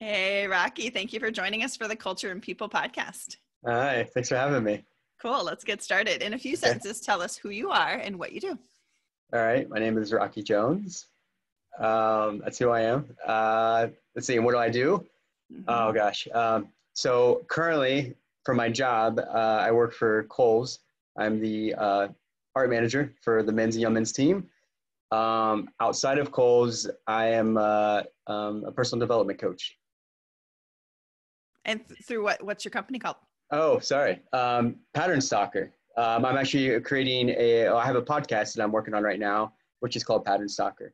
Hey, Rocky. Thank you for joining us for the Culture and People podcast. Hi, thanks for having me. Cool. Let's get started. In a few Okay. sentences, tell us who you are and what you do. All right. My name is Rocky Jones. That's who I am. Let's see. What do I do? Oh, gosh. So currently, for my job, I work for Kohls. I'm the art manager for the men's and young men's team. Outside of Kohls, I am a personal development coach. And through what's your company called? Oh, sorry. PatternStalker. I'm actually creating I have a podcast that I'm working on right now, which is called PatternStalker.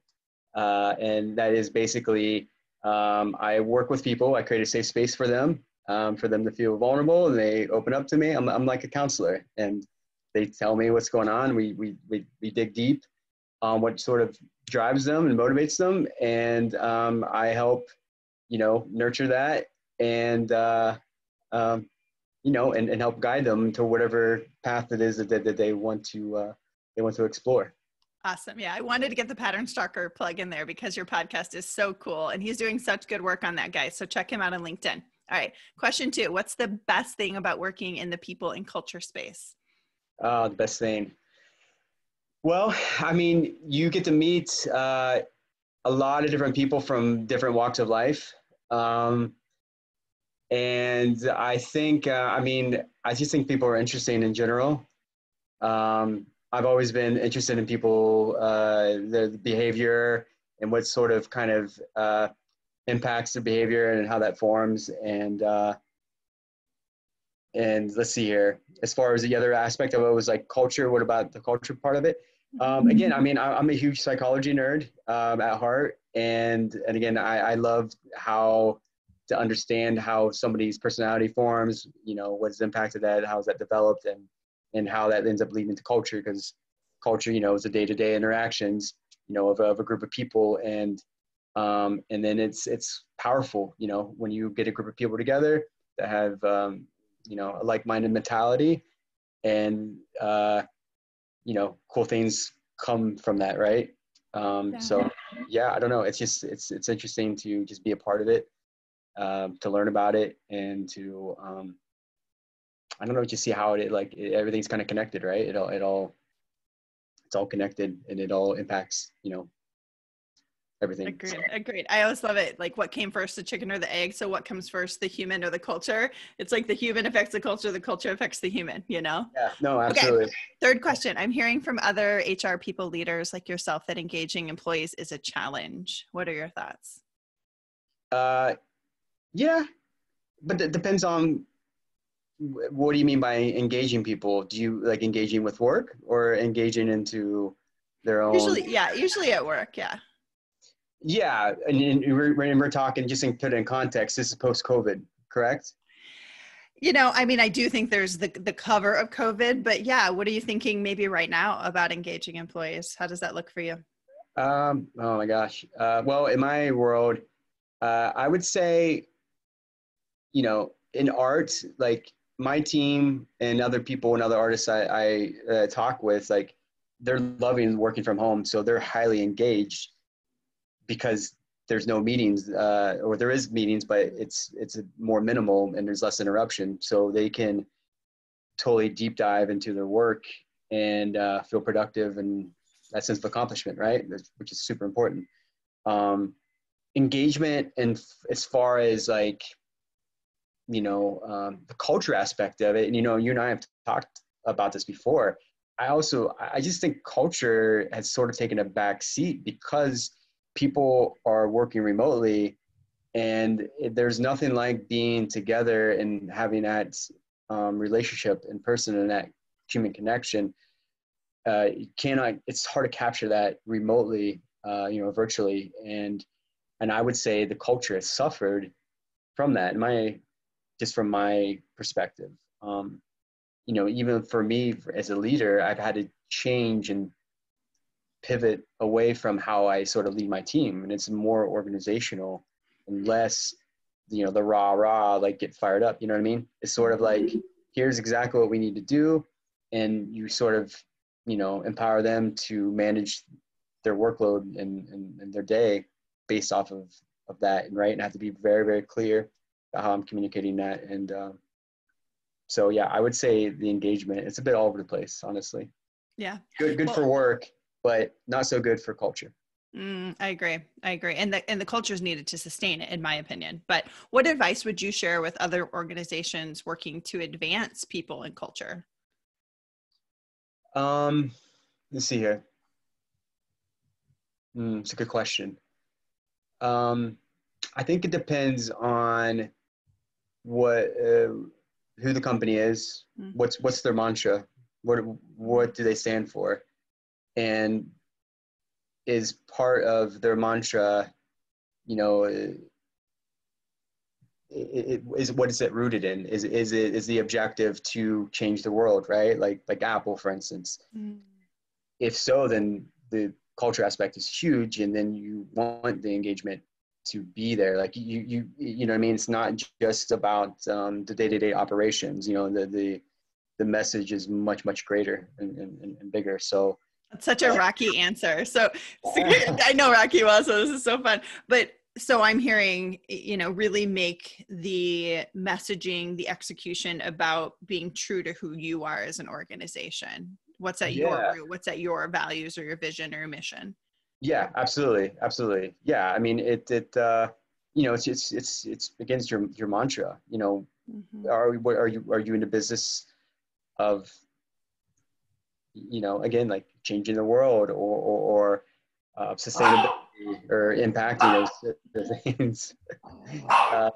And that is basically, I work with people. I create a safe space for them to feel vulnerable, and they open up to me. I'm like a counselor, and they tell me what's going on. We dig deep on what sort of drives them and motivates them. And I help, nurture that and, and help guide them to whatever path it is that they want to explore. Awesome. Yeah, I wanted to get the PatternStalker plug in there because your podcast is so cool and he's doing such good work on that, guys. So check him out on LinkedIn. All right. Question 2. What's the best thing about working in the people and culture space? The best thing. Well, I mean, you get to meet a lot of different people from different walks of life. And I think, I just think people are interesting in general. I've always been interested in people, their behavior and what sort of kind of impacts their behavior and how that forms. And let's see here, as far as the other aspect of it was like culture, what about the culture part of it? Again, I mean, I'm a huge psychology nerd at heart. And again, I love to understand how somebody's personality forms, what's the impact of that, how is that developed, and how that ends up leading to culture, because culture, is the day-to-day interactions, of a group of people. And then it's powerful, when you get a group of people together that have, a like-minded mentality, and, cool things come from that. Right. So yeah, I don't know. It's just, it's interesting to just be a part of it, to learn about it, and to, I don't know, just see how everything's kind of connected, right? It's all connected, and it all impacts, everything. Agreed. I always love it. Like, what came first, the chicken or the egg? So what comes first, the human or the culture? It's like the human affects the culture affects the human, Yeah, no, absolutely. Okay. Third question. I'm hearing from other HR people leaders like yourself that engaging employees is a challenge. What are your thoughts? Yeah, but it depends on what do you mean by engaging people? Do you like engaging with work or engaging into their own? Usually at work. Yeah. Yeah, and we're talking, just to put it in context, this is post-COVID, correct? I do think there's the cover of COVID, but yeah, what are you thinking maybe right now about engaging employees? How does that look for you? Oh my gosh. Well, in my world, I would say, in art, like my team and other people and other artists I talk with, like they're loving working from home. So they're highly engaged because there's no meetings, or there is meetings, but it's more minimal and there's less interruption. So they can totally deep dive into their work and feel productive and that sense of accomplishment, right? Which is super important. Engagement, and as far as like, the culture aspect of it, and you and I have talked about this before. I just think culture has sort of taken a back seat because people are working remotely, and there's nothing like being together and having that relationship in person and that human connection. It's hard to capture that remotely, virtually. And I would say the culture has suffered from that, just from my perspective. Even for me as a leader, I've had to change and pivot away from how I sort of lead my team. And it's more organizational and less, the rah, like get fired up. You know what I mean? It's sort of like, here's exactly what we need to do. And you sort of, empower them to manage their workload and their day based off of of that, and right, and I have to be very, very clear about how I'm communicating that. And so yeah, I would say the engagement, it's a bit all over the place, honestly. Yeah. Good Well, for work, but not so good for culture. I agree. I agree. And the culture is needed to sustain it, in my opinion. But what advice would you share with other organizations working to advance people and culture? Let's see here. It's a good question. Um, I think it depends on what who the company is, Mm. what's their mantra, what do they stand for, and is part of their mantra, you know, is what is it rooted in? Is the objective to change the world, right? Like Apple, for instance. Mm. If so, then the culture aspect is huge, and then you want the engagement to be there. Like you know what I mean? It's not just about the day-to-day operations. You know, the message is much greater and bigger. So That's such a Rocky answer. So I know Rocky well, so this is so fun. But so I'm hearing, really make the messaging, the execution about being true to who you are as an organization. What's at your yeah, root? What's at your values or your vision or your mission? yeah, absolutely. Yeah, I mean it's against your mantra. You know, Mm-hmm. are you in the business of, again, like changing the world, or sustainability, or impacting those things. uh,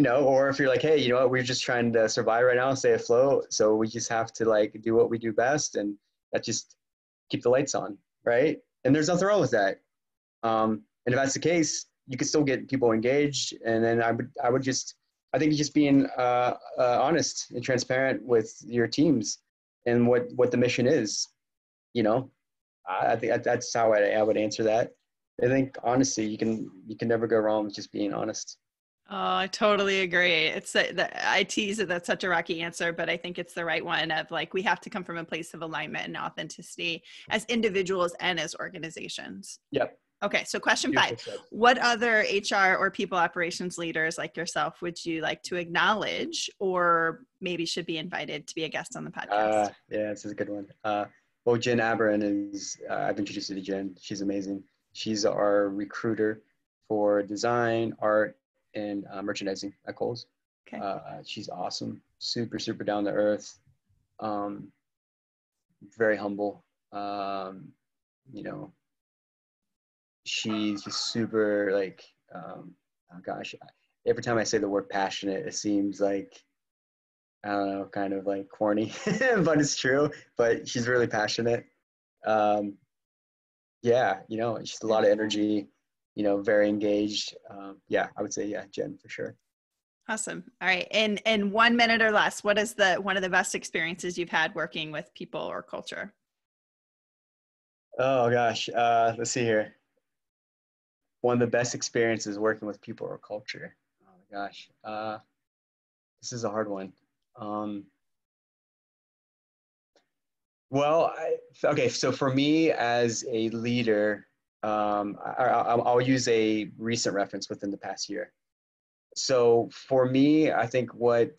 or if you're like, hey, you know what, we're just trying to survive right now, stay afloat, so we just have to like do what we do best, and that just keep the lights on, right? And there's nothing wrong with that. And if that's the case, you can still get people engaged. And then I think just being honest and transparent with your teams and what the mission is. You know, I think that's how I would answer that. I think honestly, you can never go wrong with just being honest. Oh, I totally agree. It's I tease that that's such a Rocky answer, but I think it's the right one of like, we have to come from a place of alignment and authenticity as individuals and as organizations. Yep. Okay, so question 5. Beautiful said. What other HR or people operations leaders like yourself would you like to acknowledge or maybe should be invited to be a guest on the podcast? Yeah, this is a good one. Well, Jen Aberin is, I've introduced you to Jen. She's amazing. She's our recruiter for design, art, and merchandising at Kohls. Okay. She's awesome, super down to earth, um, very humble. You know, she's just super like, oh gosh, every time I say the word passionate, it seems like, I don't know, kind of like corny, but it's true. But she's really passionate. Um, yeah, just a lot of energy. Very engaged. Yeah, I would say yeah, Jen for sure. Awesome. All right. In 1 minute or less, what is one of the best experiences you've had working with people or culture? Oh gosh, let's see here. One of the best experiences working with people or culture. Oh my gosh, this is a hard one. Um, well, okay, so for me as a leader, I'll use a recent reference within the past year. So for me, I think what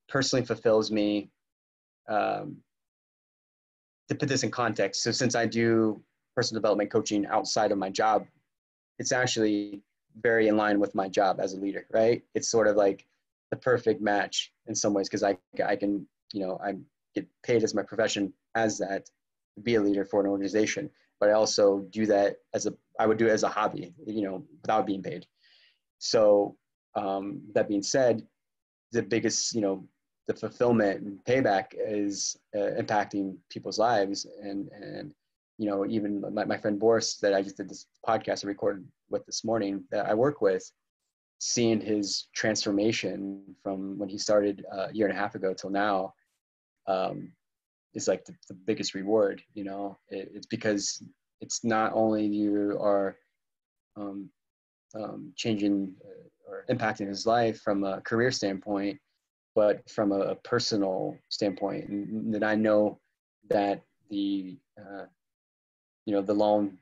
personally fulfills me, um, to put this in context, so since I do personal development coaching outside of my job, it's actually very in line with my job as a leader, right? It's sort of like the perfect match in some ways, because I can, I get paid as my profession as that, to be a leader for an organization, but I also do that I would do it as a hobby, without being paid. So that being said, the biggest, the fulfillment and payback is impacting people's lives. And even my friend Boris that I just did this podcast I recorded with this morning that I work with, seeing his transformation from when he started a year and a half ago till now, is like the biggest reward. It's because it's not only you are changing or impacting his life from a career standpoint, but from a personal standpoint. And then I know that the long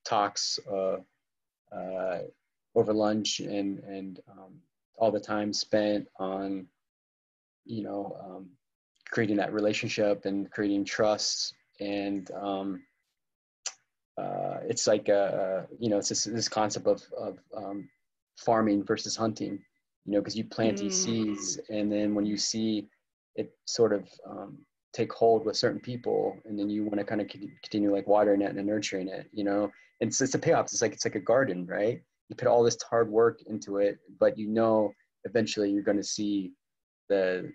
talks over lunch and all the time spent on, creating that relationship and creating trust. And it's like, it's this concept of farming versus hunting, because you plant these seeds, and then when you see it sort of take hold with certain people, and then you want to kind of continue like watering it and nurturing it, and it's a payoff. It's like a garden, right? You put all this hard work into it, but eventually you're going to see the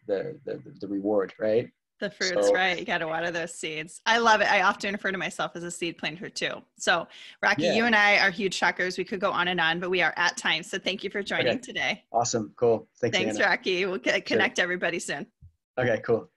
reward, right? The fruits, right? You got to water those seeds. I love it. I often refer to myself as a seed planter too. So Rocky, you and I are huge talkers. We could go on and on, but we are at time. So thank you for joining today. Awesome. Cool. Thanks, Thanks, Anna. Rocky. We'll connect everybody soon. Okay, cool.